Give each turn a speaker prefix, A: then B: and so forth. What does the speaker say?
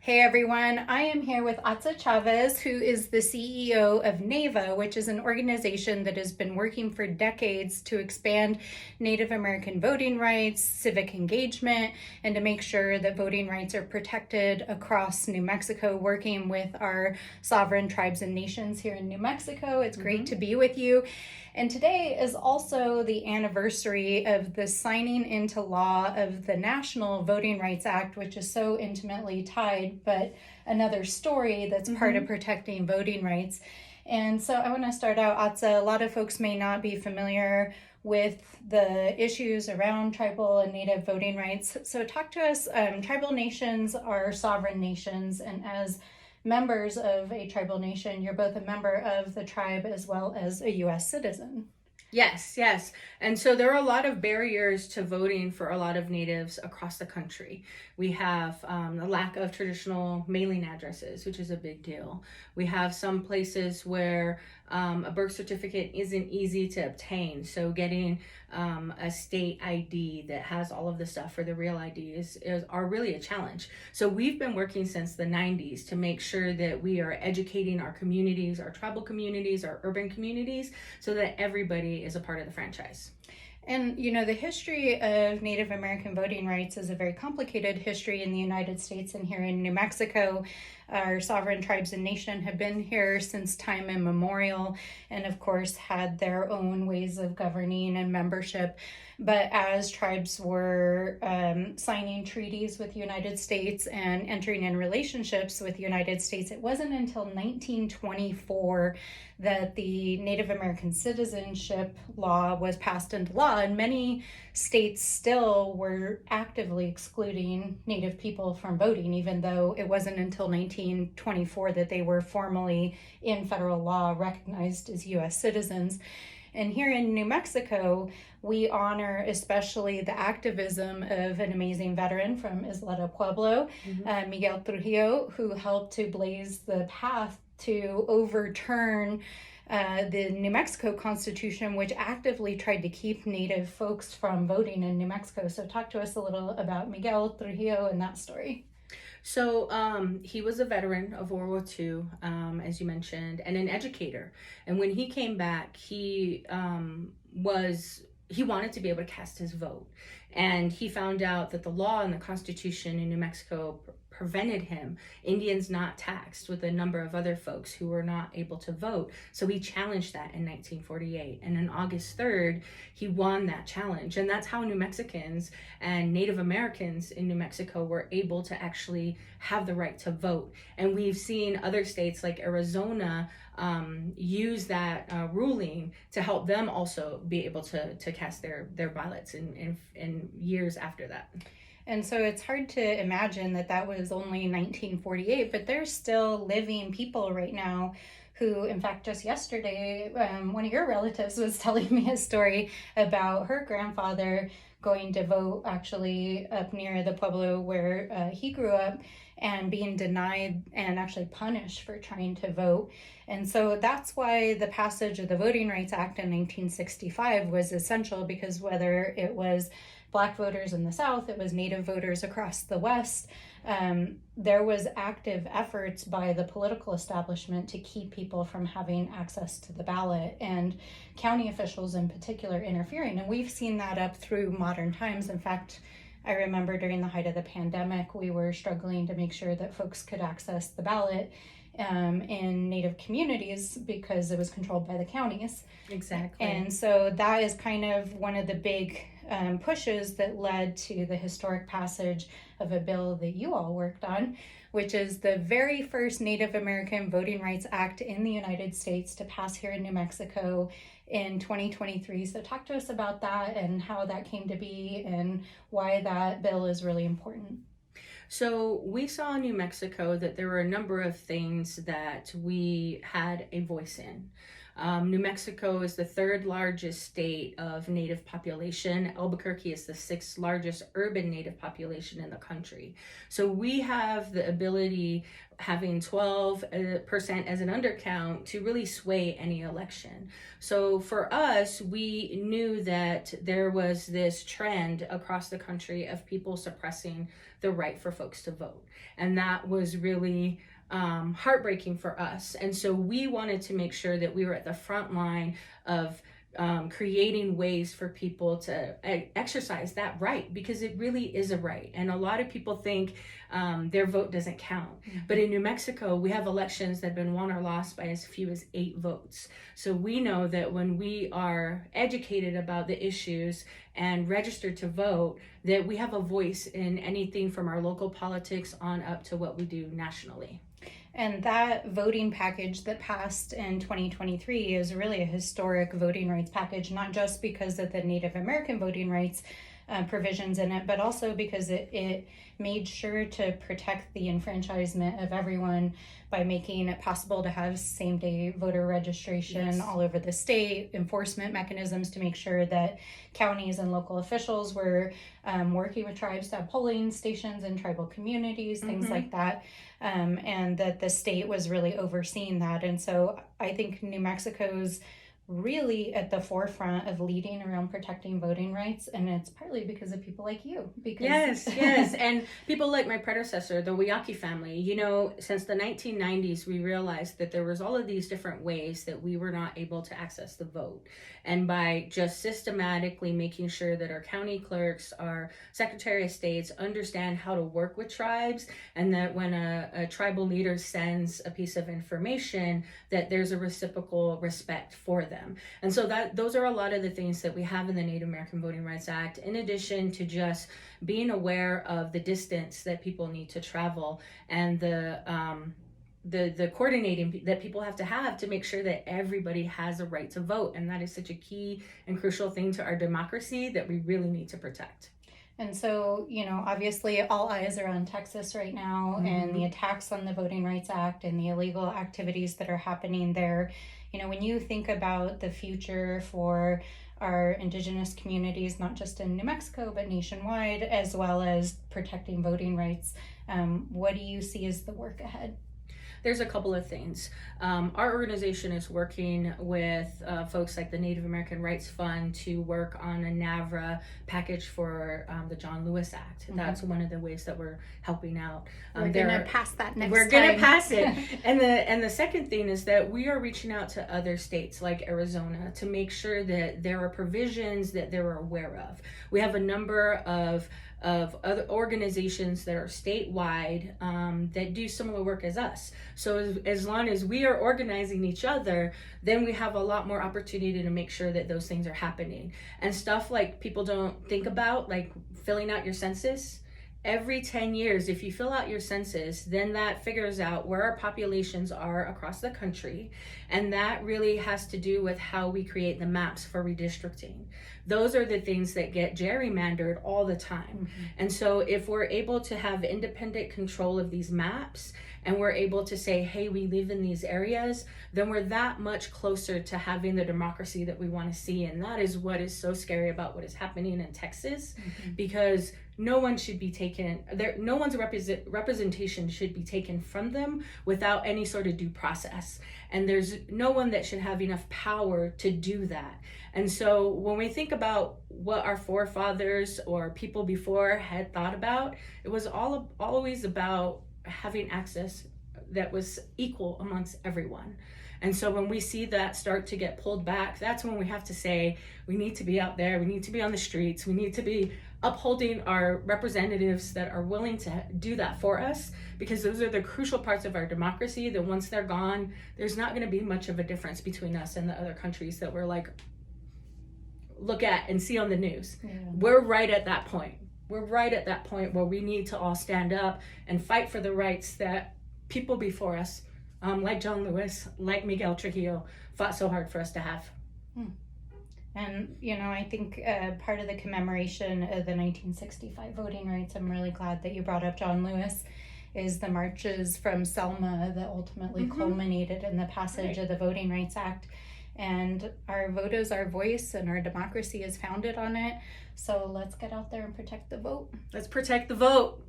A: Hey everyone, I am here with Ahtza Chavez, who is the CEO of NAEVA, which is an organization that has been working for decades to expand Native American voting rights, civic engagement, and to make sure that voting rights are protected across New Mexico, working with our sovereign tribes and nations here in New Mexico. It's great to be with you. And today is also the anniversary of the signing into law of the National Voting Rights Act, which is so intimately tied, but another story that's part of protecting voting rights. And so I want to start out, Ahtza. A lot of folks may not be familiar with the issues around tribal and native voting rights. So talk to us. Tribal nations are sovereign nations, and as members of a tribal nation, you're both a member of the tribe as well as a U.S. citizen.
B: Yes. And so there are a lot of barriers to voting for a lot of natives across the country. We have the lack of traditional mailing addresses, which is a big deal. We have some places where a birth certificate isn't easy to obtain. So getting a state ID that has all of the stuff for the real ID are really a challenge. So we've been working since the 90s to make sure that we are educating our communities, our tribal communities, our urban communities, so that everybody is a part of the franchise.
A: And, you know, the history of Native American voting rights is a very complicated history in the United States and here in New Mexico. Our sovereign tribes and nation have been here since time immemorial and, of course, had their own ways of governing and membership. But as tribes were signing treaties with the United States and entering in relationships with the United States, it wasn't until 1924 that the Native American citizenship law was passed into law, and many states still were actively excluding Native people from voting, even though it wasn't until 1924 that they were formally in federal law recognized as U.S. citizens. And here in New Mexico, we honor especially the activism of an amazing veteran from Isleta Pueblo, Miguel Trujillo, who helped to blaze the path to overturn the New Mexico Constitution, which actively tried to keep Native folks from voting in New Mexico. So talk to us a little about Miguel Trujillo and that story.
B: So he was a veteran of World War II, as you mentioned, and an educator. And when he came back, he wanted to be able to cast his vote. And he found out that the law and the Constitution in New Mexico prevented him, Indians not taxed, with a number of other folks who were not able to vote. So he challenged that in 1948. And on August 3rd, he won that challenge. And that's how New Mexicans and Native Americans in New Mexico were able to actually have the right to vote. And we've seen other states like Arizona use that ruling to help them also be able to cast their ballots in years after that.
A: And so it's hard to imagine that that was only 1948, but there's still living people right now who, in fact, just yesterday, one of your relatives was telling me a story about her grandfather going to vote actually up near the Pueblo where he grew up and being denied and actually punished for trying to vote. And so that's why the passage of the Voting Rights Act in 1965 was essential, because whether it was Black voters in the South, it was Native voters across the West, there was active efforts by the political establishment to keep people from having access to the ballot, and county officials in particular interfering. And we've seen that up through modern times. In fact, I remember during the height of the pandemic, we were struggling to make sure that folks could access the ballot in Native communities because it was controlled by the counties.
B: Exactly.
A: And so that is kind of one of the big pushes that led to the historic passage of a bill that you all worked on, which is the very first Native American Voting Rights Act in the United States to pass here in New Mexico in 2023. So talk to us about that and how that came to be and why that bill is really important.
B: So we saw in New Mexico that there were a number of things that we had a voice in. New Mexico is the third largest state of Native population. Albuquerque is the sixth largest urban Native population in the country. So we have the ability, having 12% as an undercount, to really sway any election. So for us, we knew that there was this trend across the country of people suppressing the right for folks to vote. And that was really heartbreaking for us. And so we wanted to make sure that we were at the front line of creating ways for people to exercise that right, because it really is a right. And a lot of people think their vote doesn't count. But in New Mexico, we have elections that have been won or lost by as few as 8 votes. So we know that when we are educated about the issues and registered to vote, that we have a voice in anything from our local politics on up to what we do nationally.
A: And that voting package that passed in 2023 is really a historic voting rights package, not just because of the Native American voting rights provisions in it, but also because it made sure to protect the enfranchisement of everyone by making it possible to have same-day voter registration all over the state, enforcement mechanisms to make sure that counties and local officials were working with tribes to have polling stations in tribal communities, things like that, and that the state was really overseeing that. And so I think New Mexico's really at the forefront of leading around protecting voting rights, and it's partly because of people like you. Because
B: yes, and people like my predecessor, the Wiyaki family. You know, since the 1990s, we realized that there was all of these different ways that we were not able to access the vote. And by just systematically making sure that our county clerks, our Secretary of States understand how to work with tribes, and that when a tribal leader sends a piece of information, that there's a reciprocal respect for them. And so those are a lot of the things that we have in the Native American Voting Rights Act, in addition to just being aware of the distance that people need to travel and the coordinating that people have to make sure that everybody has a right to vote. And that is such a key and crucial thing to our democracy that we really need to protect.
A: And so, you know, obviously all eyes are on Texas right now and the attacks on the Voting Rights Act and the illegal activities that are happening there. You know, when you think about the future for our indigenous communities, not just in New Mexico, but nationwide, as well as protecting voting rights, what do you see as the work ahead?
B: There's a couple of things. Our organization is working with folks like the Native American Rights Fund to work on a NAVA package for the John Lewis Act. That's one of the ways that we're helping out.
A: We're going to pass that next time.
B: We're going to pass it. And the second thing is that we are reaching out to other states like Arizona to make sure that there are provisions that they're aware of. We have a number of other organizations that are statewide that do similar work as us. So as long as we are organizing each other, then we have a lot more opportunity to make sure that those things are happening. And stuff like people don't think about, like filling out your census. Every 10 years, if you fill out your census, then that figures out where our populations are across the country. And that really has to do with how we create the maps for redistricting. Those are the things that get gerrymandered all the time. And so if we're able to have independent control of these maps, and we're able to say, hey, we live in these areas, then we're that much closer to having the democracy that we want to see. And that is what is so scary about what is happening in Texas, because no one should be taken there. No one's representation should be taken from them without any sort of due process. And there's no one that should have enough power to do that. And so when we think about what our forefathers or people before had thought about, it was always about having access that was equal amongst everyone. And so when we see that start to get pulled back, that's when we have to say, we need to be out there, we need to be on the streets, we need to be upholding our representatives that are willing to do that for us, because those are the crucial parts of our democracy that once they're gone, there's not going to be much of a difference between us and the other countries that we're like, look at and see on the news. We're right at that point. We're right at that point where we need to all stand up and fight for the rights that people before us, like John Lewis, like Miguel Trujillo, fought so hard for us to have.
A: And, you know, I think part of the commemoration of the 1965 voting rights, I'm really glad that you brought up John Lewis, is the marches from Selma that ultimately culminated in the passage of the Voting Rights Act. And our vote is our voice, and our democracy is founded on it. So let's get out there and protect the vote.
B: Let's protect the vote.